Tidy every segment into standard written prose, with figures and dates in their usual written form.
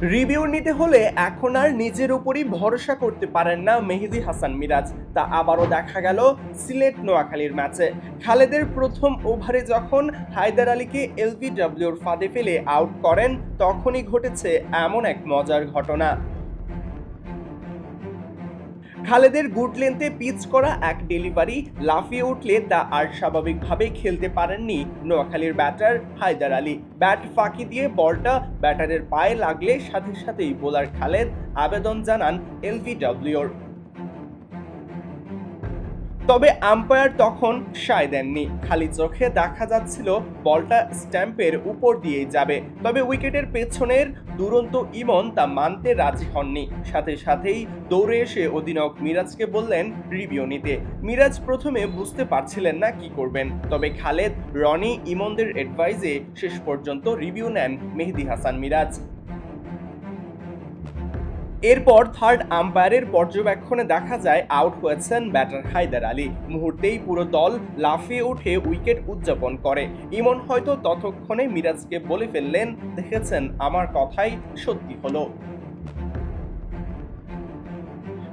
Review নিতে হলে এখন আর নিজের উপরই ভরসা করতে পারেন না মেহেদী হাসান মিরাজ। তা আবারও দেখা গেল সিলেট নোয়াখালীর ম্যাচে। খালেদের প্রথম ওভারে যখন হায়দার আলীকে এলবিডব্লিউর ফাঁদে ফেলে আউট করেন, তখনই ঘটেছে এমন এক মজার ঘটনা। খালেদের গুড লেন্থে পিচ করা এক ডেলিভারি লাফিয়ে উঠলে তা আর স্বাভাবিকভাবে খেলতে পারেননি নোয়াখালীর ব্যাটার হায়দার আলী। ব্যাট ফাঁকি দিয়ে বলটা ব্যাটারের পায়ে লাগলে সাথে সাথেই বোলার খালেদ আবেদন জানান এলবিডব্লিউর। তবে আম্পায়ার তখন সায় দেননি। খালি চোখে দেখা যাচ্ছিল বলটা স্ট্যাম্পের উপর দিয়েই যাবে। তবে উইকেটের পেছনের দুরন্ত ইমন তা মানতে রাজি হননি। সাথে সাথেই দৌড়ে এসে অধিনায়ক মিরাজকে বললেন রিভিউ নিতে। মিরাজ প্রথমে বুঝতে পারছিলেন না কি করবেন, তবে খালেদ, রনি, ইমনদের অ্যাডভাইসে শেষ পর্যন্ত রিভিউ নেন মেহেদী হাসান মিরাজ। এরপর থার্ড আম্পায়ারের পর্যবেক্ষণে দেখা যায় আউট হয়েছেন ব্যাটার হায়দার আলী। মুহূর্তেই পুরো দল লাফিয়ে উঠে উইকেট উদযাপন করে। ইমন হয়তো ততক্ষণে মিরাজকে বলে ফেললেন, দেখেছেন আমার কথাই সত্যি হলো।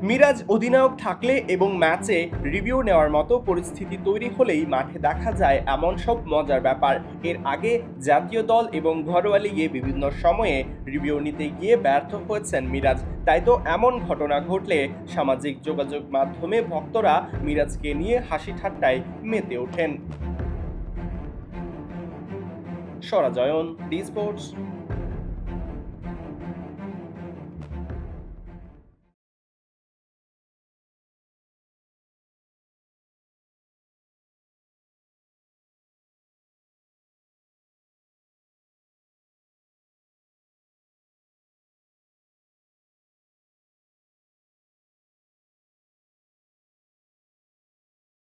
মিরাজ অধিনায়ক থাকলে এবং ম্যাচে রিভিউ নেওয়ার মতো পরিস্থিতি তৈরি হলেই মাঠে দেখা যায় এমন সব মজার ব্যাপার। এর আগে জাতীয় দল এবং ঘরোয়া লিগে বিভিন্ন সময়ে রিভিউ নিতে গিয়ে ব্যর্থ হয়েছেন মিরাজ। তাই তো এমন ঘটনা ঘটলে সামাজিক যোগাযোগ মাধ্যমে ভক্তরা মিরাজকে নিয়ে হাসি ঠাট্টায় মেতে ওঠেন। সরাজয়ন, ডি স্পোর্টস।